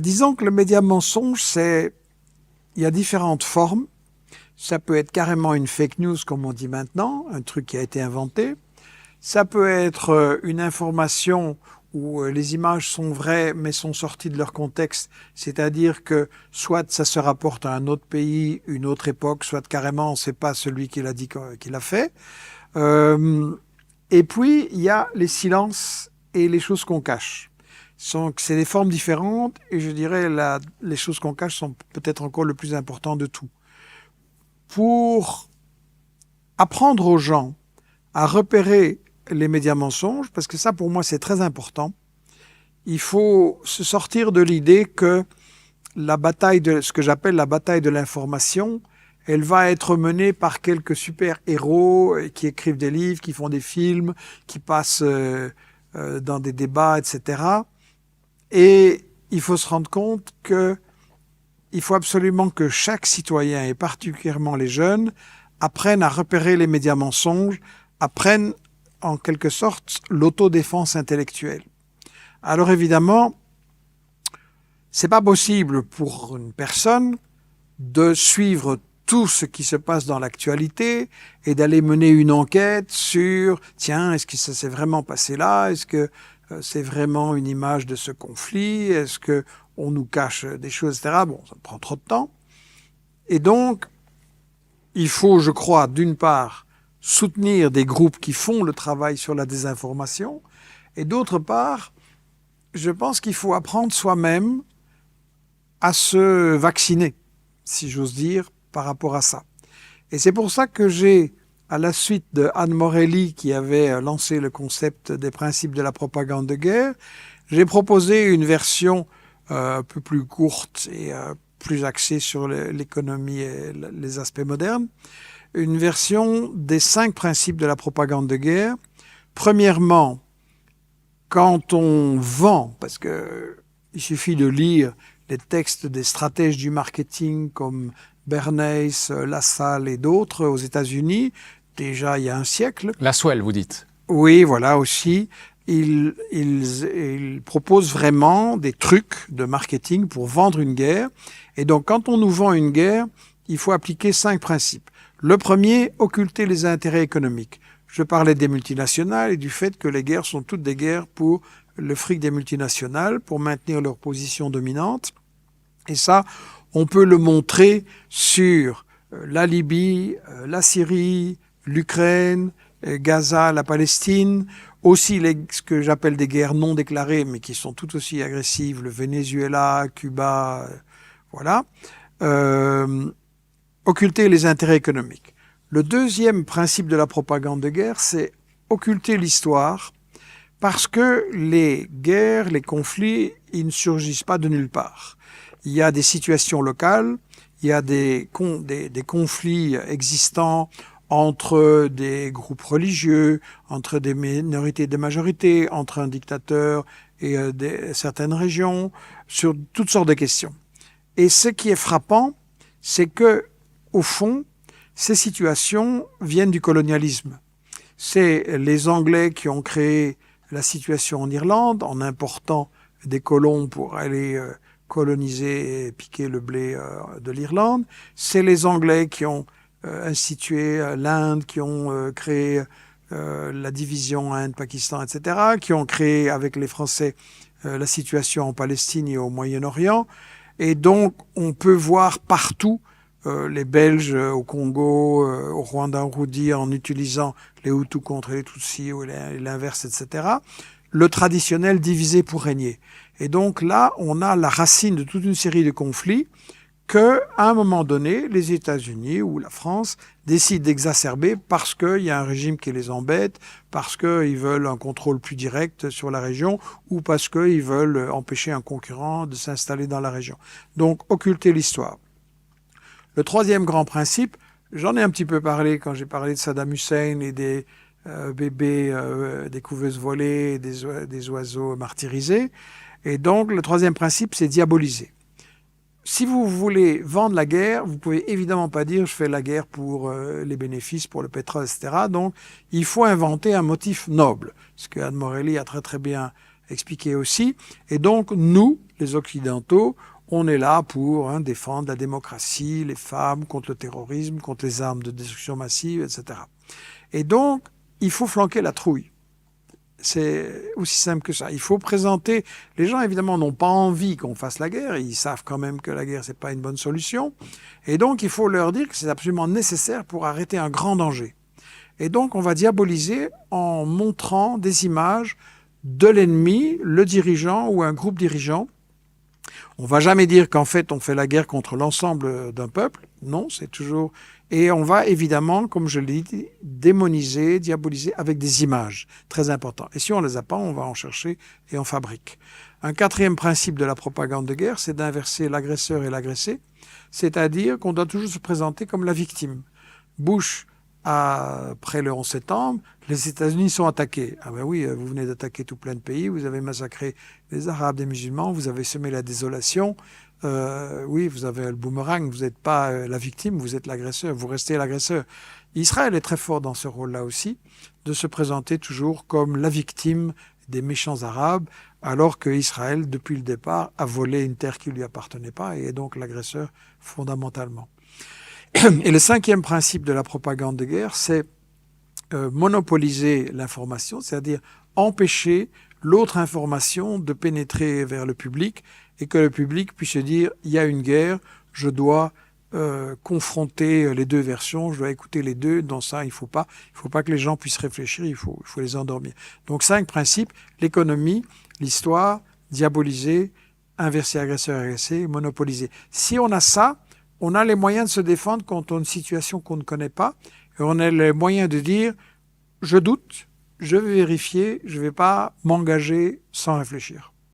Disons que le média mensonge, il y a différentes formes. Ça peut être carrément une fake news, comme on dit maintenant, un truc qui a été inventé. Ça peut être une information où les images sont vraies, mais sont sorties de leur contexte. C'est-à-dire que soit ça se rapporte à un autre pays, une autre époque, soit carrément, on ne sait pas celui qui l'a dit, qui l'a fait. Et puis, il y a les silences et les choses qu'on cache. C'est des formes différentes et je dirais les choses qu'on cache sont peut-être encore le plus important de tout. Pour apprendre aux gens à repérer les médias mensonges, parce que ça pour moi c'est très important, il faut se sortir de l'idée que ce que j'appelle la bataille de l'information, elle va être menée par quelques super-héros qui écrivent des livres, qui font des films, qui passent dans des débats, etc. Et il faut se rendre compte qu'il faut absolument que chaque citoyen, et particulièrement les jeunes, apprennent à repérer les médias mensonges, apprennent en quelque sorte l'autodéfense intellectuelle. Alors évidemment, c'est pas possible pour une personne de suivre tout ce qui se passe dans l'actualité et d'aller mener une enquête sur tiens, est-ce que ça s'est vraiment passé là? Est-ce que c'est vraiment une image de ce conflit? Est-ce que on nous cache des choses, etc. Bon, ça prend trop de temps. Et donc, il faut, je crois, d'une part, soutenir des groupes qui font le travail sur la désinformation, et d'autre part, je pense qu'il faut apprendre soi-même à se vacciner, si j'ose dire, par rapport à ça. Et c'est pour ça que j'ai, à la suite de Anne Morelli, qui avait lancé le concept des principes de la propagande de guerre, j'ai proposé une version un peu plus courte et plus axée sur l'économie et les aspects modernes, une version des 5 principes de la propagande de guerre. Premièrement, quand on vend, parce que il suffit de lire les textes des stratèges du marketing comme Bernays, Lassalle et d'autres aux États-Unis, déjà il y a un siècle. Lasswell, vous dites? Oui, voilà aussi. Ils proposent vraiment des trucs de marketing pour vendre une guerre. Et donc, quand on nous vend une guerre, il faut appliquer 5 principes. Le premier, occulter les intérêts économiques. Je parlais des multinationales et du fait que les guerres sont toutes des guerres pour le fric des multinationales, pour maintenir leur position dominante. Et ça, on peut le montrer sur la Libye, la Syrie, l'Ukraine, Gaza, la Palestine, aussi ce que j'appelle des guerres non déclarées, mais qui sont tout aussi agressives, le Venezuela, Cuba, voilà. Occulter les intérêts économiques. Le deuxième principe de la propagande de guerre, c'est occulter l'histoire, parce que les guerres, les conflits, ils ne surgissent pas de nulle part. Il y a des situations locales, il y a des conflits existants entre des groupes religieux, entre des minorités et des majorités, entre un dictateur et certaines régions, sur toutes sortes de questions. Et ce qui est frappant, c'est que, au fond, ces situations viennent du colonialisme. C'est les Anglais qui ont créé la situation en Irlande en important des colons pour aller coloniser et piquer le blé de l'Irlande. C'est les Anglais qui ont institué l'Inde, qui ont créé la division Inde-Pakistan, etc., qui ont créé avec les Français la situation en Palestine et au Moyen-Orient. Et donc, on peut voir partout les Belges au Congo, au Rwanda-Orundi, en utilisant les Hutus contre les Tutsis ou l'inverse, etc. Le traditionnel diviser pour régner. Et donc là, on a la racine de toute une série de conflits que, à un moment donné, les États-Unis ou la France décident d'exacerber parce qu'il y a un régime qui les embête, parce qu'ils veulent un contrôle plus direct sur la région ou parce qu'ils veulent empêcher un concurrent de s'installer dans la région. Donc, occulter l'histoire. Le troisième grand principe, j'en ai un petit peu parlé quand j'ai parlé de Saddam Hussein et des bébés, des couveuses volées, des oiseaux martyrisés. Et donc, le troisième principe, c'est diaboliser. Si vous voulez vendre la guerre, vous pouvez évidemment pas dire je fais la guerre pour les bénéfices, pour le pétrole, etc. Donc, il faut inventer un motif noble, ce que Anne Morelli a très très bien expliqué aussi. Et donc, nous, les Occidentaux, on est là pour défendre la démocratie, les femmes, contre le terrorisme, contre les armes de destruction massive, etc. Et donc, il faut flanquer la trouille. C'est aussi simple que ça. Il faut présenter... Les gens, évidemment, n'ont pas envie qu'on fasse la guerre. Ils savent quand même que la guerre, c'est pas une bonne solution. Et donc, il faut leur dire que c'est absolument nécessaire pour arrêter un grand danger. Et donc, on va diaboliser en montrant des images de l'ennemi, le dirigeant ou un groupe dirigeant. On va jamais dire qu'en fait, on fait la guerre contre l'ensemble d'un peuple. Non, c'est toujours... Et on va évidemment, comme je l'ai dit, démoniser, diaboliser avec des images. Très important. Et si on ne les a pas, on va en chercher et on fabrique. Un quatrième principe de la propagande de guerre, c'est d'inverser l'agresseur et l'agressé. C'est-à-dire qu'on doit toujours se présenter comme la victime. Bush, après le 11 septembre, les États-Unis sont attaqués. Ah ben oui, vous venez d'attaquer tout plein de pays, vous avez massacré les Arabes, les musulmans, vous avez semé la désolation. Oui, vous avez le boomerang, vous n'êtes pas la victime, vous êtes l'agresseur, vous restez l'agresseur. Israël est très fort dans ce rôle-là aussi, de se présenter toujours comme la victime des méchants Arabes, alors que Israël, depuis le départ, a volé une terre qui ne lui appartenait pas et est donc l'agresseur fondamentalement. Et le cinquième principe de la propagande de guerre, c'est monopoliser l'information, c'est-à-dire empêcher l'autre information de pénétrer vers le public et que le public puisse se dire « il y a une guerre, je dois confronter les deux versions, je dois écouter les deux, dans ça il ne faut pas que les gens puissent réfléchir, il faut les endormir ». Donc 5 principes, l'économie, l'histoire, diaboliser, inverser agresseur agressé, monopoliser. Si on a ça, on a les moyens de se défendre contre une situation qu'on ne connaît pas, et on a les moyens de dire « je doute, je vais vérifier, je ne vais pas m'engager sans réfléchir ».